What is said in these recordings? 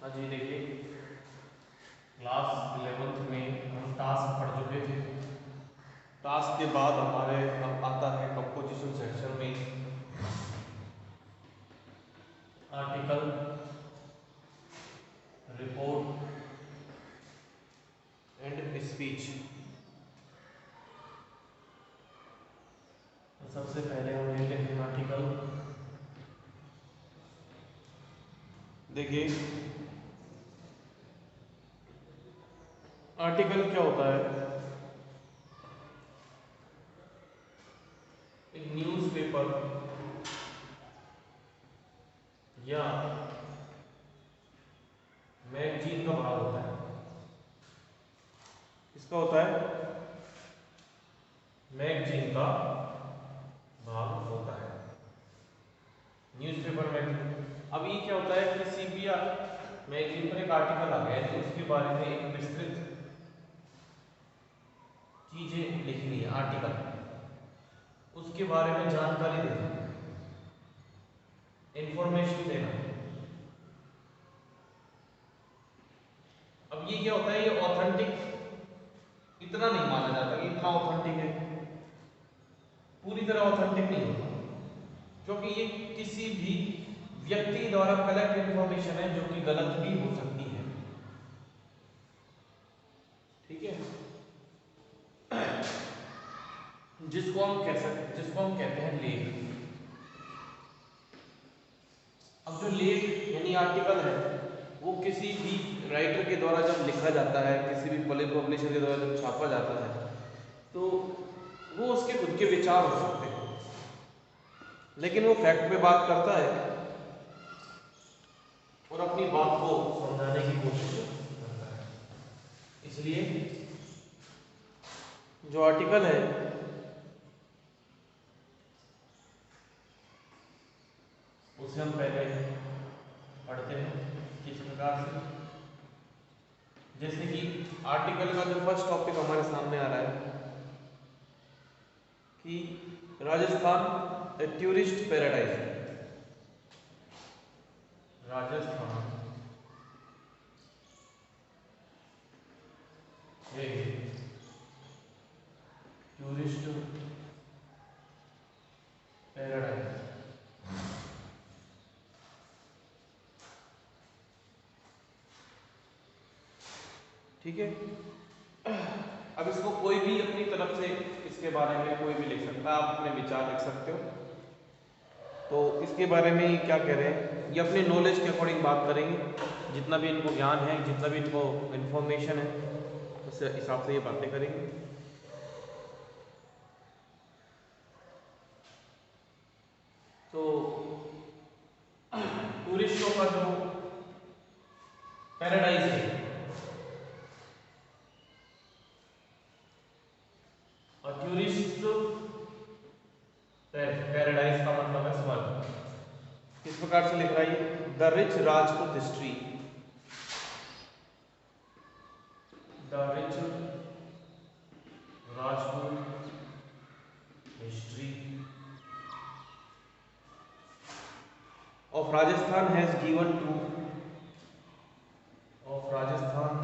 हाँ जी, देखिए class 11th में हम टास्क पढ़ चुके थे। टास्क के बाद हमारे अब आता है कंपोजिशन सेक्शन में आर्टिकल, रिपोर्ट एंड स्पीच। तो सबसे पहले हम लेते हैं आर्टिकल। देखिए आर्टिकल क्या होता है? एक न्यूज़पेपर या मैगजीन का भाग होता है। किसका होता है? मैगजीन का भाग होता है। Newspaper magazine. अब ये क्या होता है, किसी भी मैगजीन पर एक आर्टिकल आ गया है तो उसके बारे में एक विस्तृत चीजें लिखनी है। आर्टिकल उसके बारे में जानकारी देना, इंफॉर्मेशन देना। अब ये क्या होता है, ये ऑथेंटिक इतना नहीं माना जाता कि इतना ऑथेंटिक है, पूरी तरह ऑथेंटिक नहीं होता, क्योंकि ये किसी भी व्यक्ति द्वारा कलेक्ट इंफॉर्मेशन है जो कि गलत भी हो सकती है। ठीक है, जिसको हम कहते हैं लेख। अब जो लेख यानी आर्टिकल है वो किसी भी राइटर के द्वारा जब लिखा जाता है, किसी भी पब्लिशर के द्वारा जब छापा जाता है तो वो उसके खुद के विचार हो सकते हैं, लेकिन वो फैक्ट पे बात करता है और अपनी बात को समझाने की कोशिश करता है। इसलिए जो आर्टिकल है उसे हम पहले पढ़ते हैं किस प्रकार से। जैसे कि आर्टिकल का जो फर्स्ट टॉपिक हमारे सामने आ रहा है कि Rajasthan a tourist paradise. Rajasthan एक टूरिस्ट पैराडाइज। ठीक है, अब इसको कोई भी अपनी तरफ से इसके बारे में कोई भी लिख सकता है, आप अपने विचार लिख सकते हो। तो इसके बारे में ये क्या कह रहे हैं, ये अपने नॉलेज के अकॉर्डिंग बात करेंगे, जितना भी इनको ज्ञान है, जितना भी इनको इन्फॉर्मेशन है उस हिसाब से ये बातें करेंगे। तो टूरिस्टों का जो पैराडाइज है, और टूरिस्ट पैराडाइज का मतलब है स्वर्ग। किस प्रकार से लिख रहा है, the rich Rajput history, the rich Rajput history of Rajasthan has given to of Rajasthan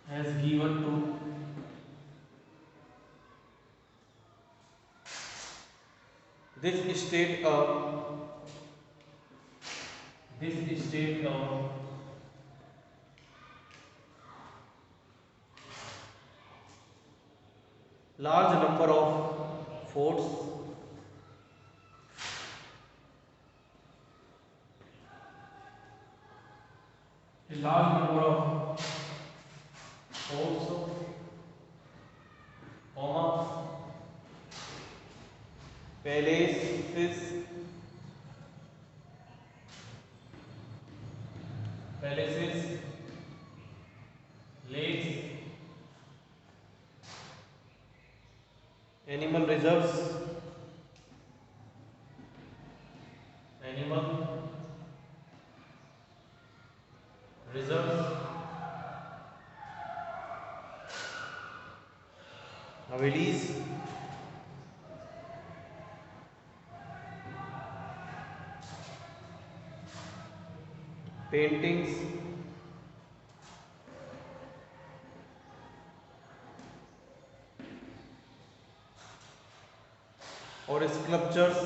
has given to this state a large number of forts, a large number of forts, palaces, lakes, animal reserves, animal reserves, havelis, paintings और sculptures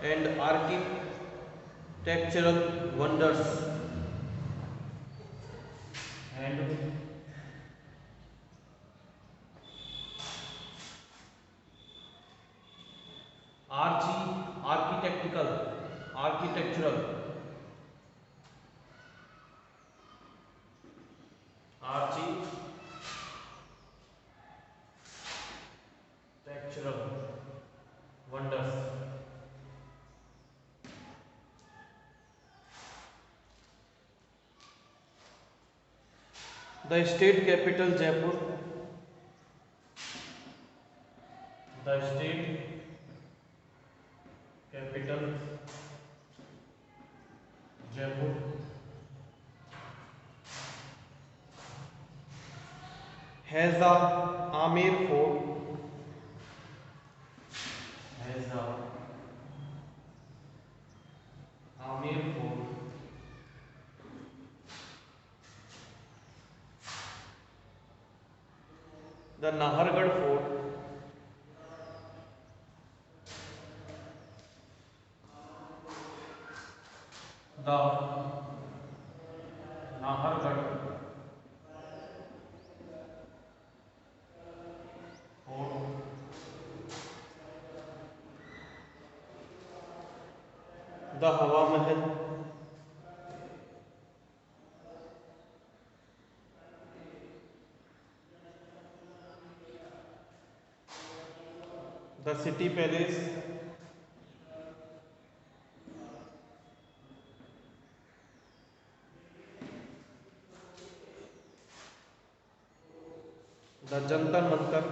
and architectural wonders and architectural wonders. The state capital Jaipur, the state capital Jaipur has the Amer fort, has the Amer fort, the Nahargarh fort, the Nahargarh fort, the Hawa Mahal, the city palace, the Jantar Mantar,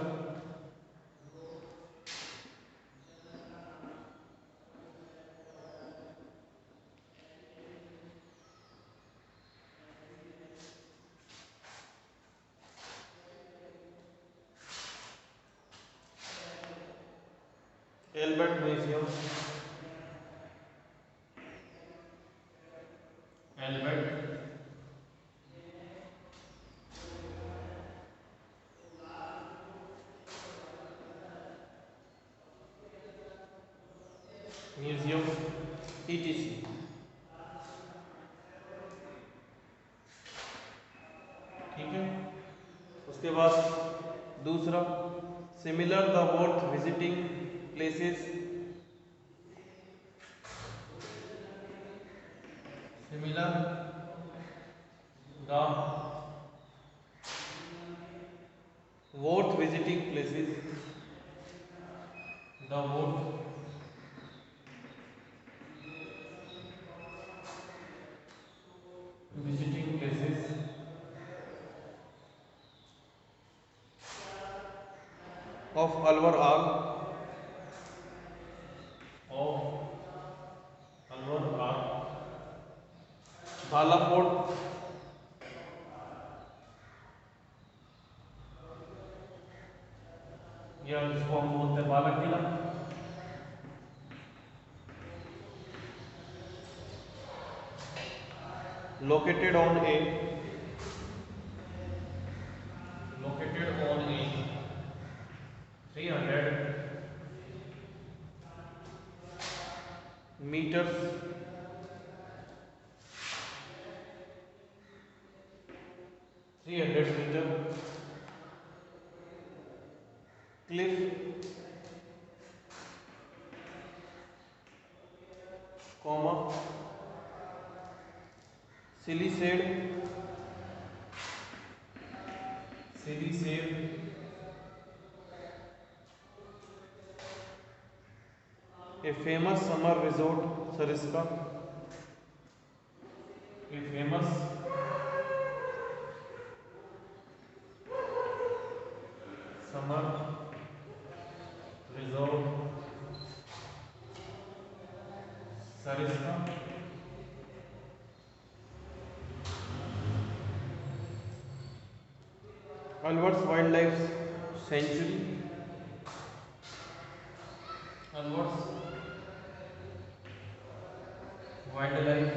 Albert museum, Albert museum etc. ठीक है, उसके बाद दूसरा similar the worth visiting places, similar the worth visiting places, the worth visiting places of Alvar Ag, भाला fort, या जिसको हम बोलते हैं बाला किला, located on a 300 meters cliff, comma Silicate a famous summer resort Sariska, a famous summer resort Sariska, Alvar's Wildlife Sanctuary, Onwards, wildlife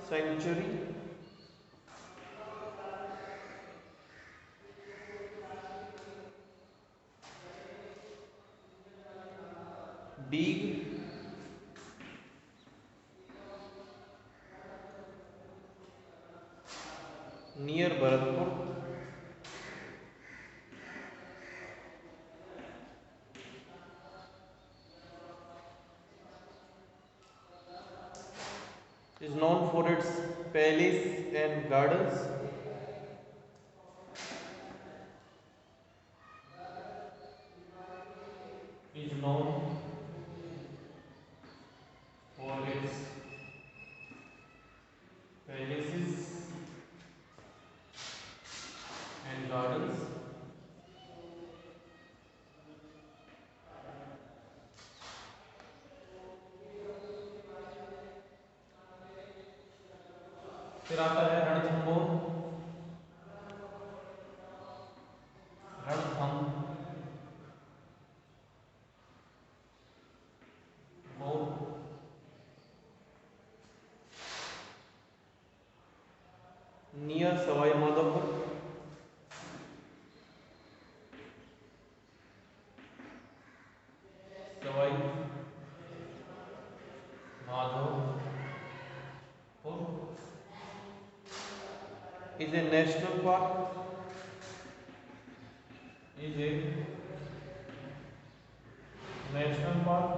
sanctuary, Deeg, near Bharatpur, is known for its palace and gardens. Is known for its palaces and gardens. फिर आता है Ranthambore, near Sawai Madhopur, Sawai Madhopur is a national park, is a national park.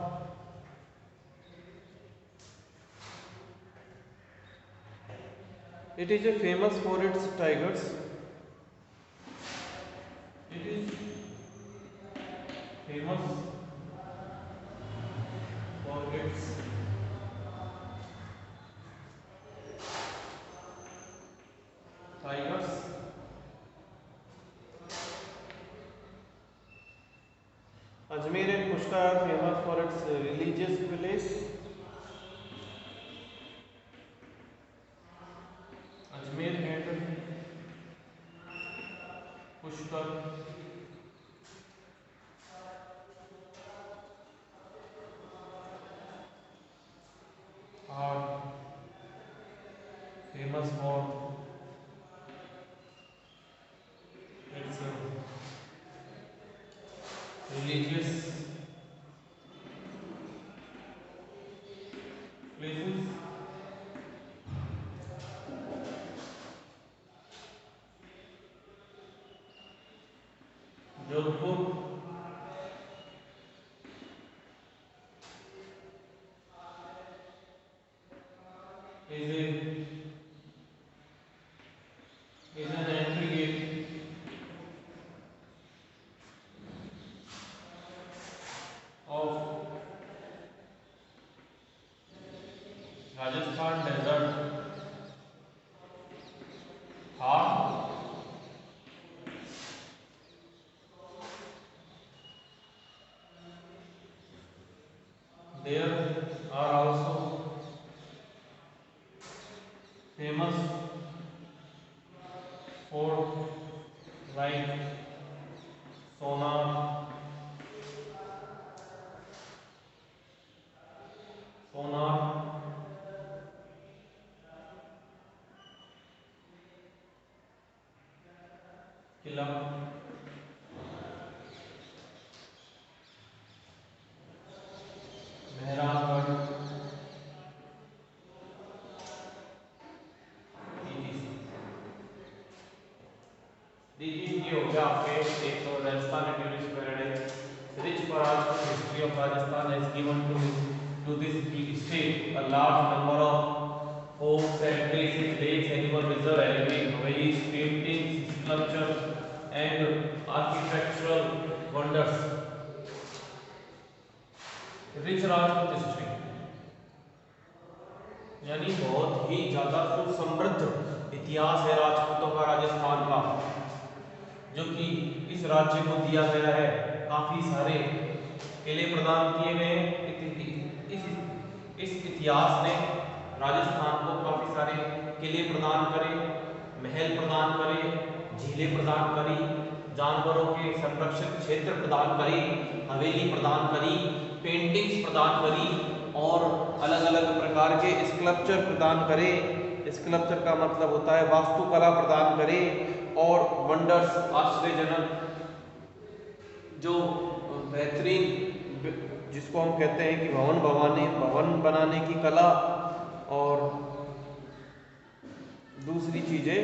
It is a famous for its tigers. It is famous for its tigers. Ajmer and Pushkar are famous for its religious place. Ajmer and Pushkar are famous for its religious places. Jodhpur is an entry gate of Rajasthan desert Thar. There are also famous fort like Sonar, किला, मेहरानगढ़, ये हो गया आपके एक तो Rajasthan tourist paradise rich for art history of Rajasthan has given to this state a large number of forts and places, lakes, animal reserve, elevated valleys, paintings, sculptures and architectural wonders. Rich Rajput history यानी बहुत ही ज्यादा समृद्ध इतिहास है राजपूतों का राजस्थान का, जो कि इस राज्य को दिया गया है। काफी सारे किले प्रदान किए गए। इस इतिहास ने राजस्थान को काफी सारे किले प्रदान करे, महल प्रदान करे, झीलें प्रदान करी, जानवरों के संरक्षण क्षेत्र प्रदान करे, हवेली प्रदान करी, पेंटिंग्स प्रदान करी और अलग अलग प्रकार के स्कल्पचर प्रदान करे। स्कल्पचर का मतलब होता है वास्तुकला प्रदान करे और वंडर्स आश्चर्यजनक जो बेहतरीन जिसको हम कहते हैं कि भवन बनाने की कला और दूसरी चीजें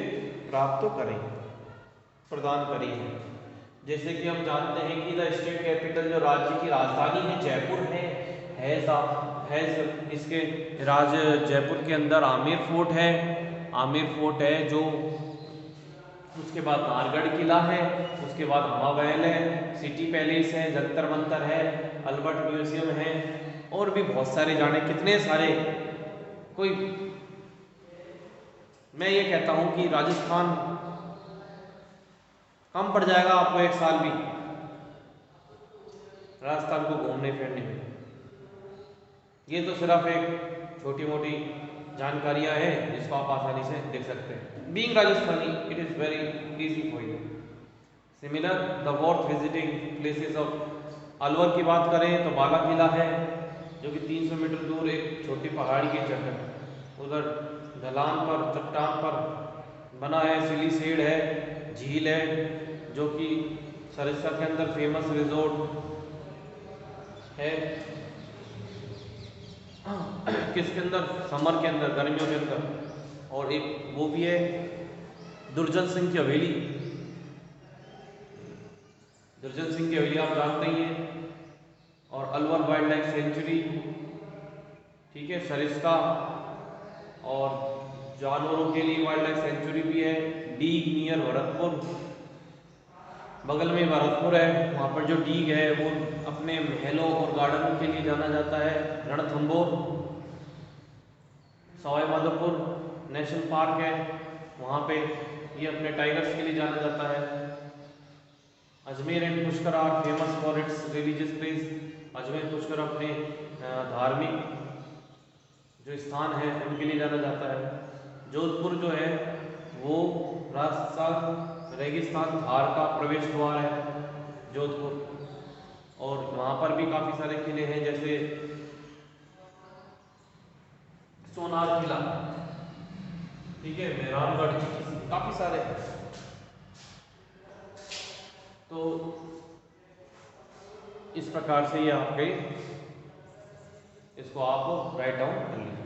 प्राप्त करें प्रदान करी है। जैसे कि हम जानते हैं कि द स्टेट कैपिटल जो राज्य की राजधानी है जयपुर है इसके जयपुर के अंदर आमेर फोर्ट है जो, उसके बाद नाहरगढ़ किला है, उसके बाद हवा महल है, सिटी पैलेस है, जंतर मंतर है, अल्बर्ट म्यूजियम है और भी बहुत सारे जाने कितने सारे। कोई मैं ये कहता हूं कि राजस्थान कम पड़ जाएगा आपको एक साल भी राजस्थान को घूमने फिरने में। ये तो सिर्फ एक छोटी मोटी जानकारियां हैं जिसको आप आसानी से देख सकते हैं। Being Rajasthani it is very easy for you. Similar the worth visiting places of Alwar की बात करें तो बाला किला है जो कि 300 मीटर दूर एक छोटी पहाड़ी की चट्टान उधर ढलान पर चट्टान पर बना है। सिलीसेड है, झील है जो कि सरिस्का के अंदर फेमस रिजोर्ट है। किसके अंदर? समर के अंदर, गर्मियों के अंदर। और एक वो भी है दुर्जन सिंह की हवेली। दुर्जन सिंह की हवेली आप जानते ही हैं। और अलवर वाइल्ड लाइफ सेंचुरी, ठीक है, सरिस्का और जानवरों के लिए वाइल्ड लाइफ सेंचुरी भी है। डीग नियर भरतपुर, बगल में भरतपुर है, वहाँ पर जो डीग है वो अपने महलों और गार्डन के लिए जाना जाता है। रणथंभौर, सवाई माधोपुर नेशनल पार्क है, वहाँ पे ये अपने टाइगर्स के लिए जाना जाता है। Ajmer and Pushkar are famous for its religious place. Ajmer Pushkar अपने धार्मिक जो स्थान है उनके लिए जाना जाता है। जोधपुर जो है वो राजस्थान रेगिस्तान थार का प्रवेश द्वार है जोधपुर, और वहाँ पर भी काफ़ी सारे किले हैं जैसे सोनार किला, ठीक है, मेहरानगढ़, काफ़ी सारे हैं। तो इस प्रकार से ये आपके इसको आप राइट डाउन कर लीजिए।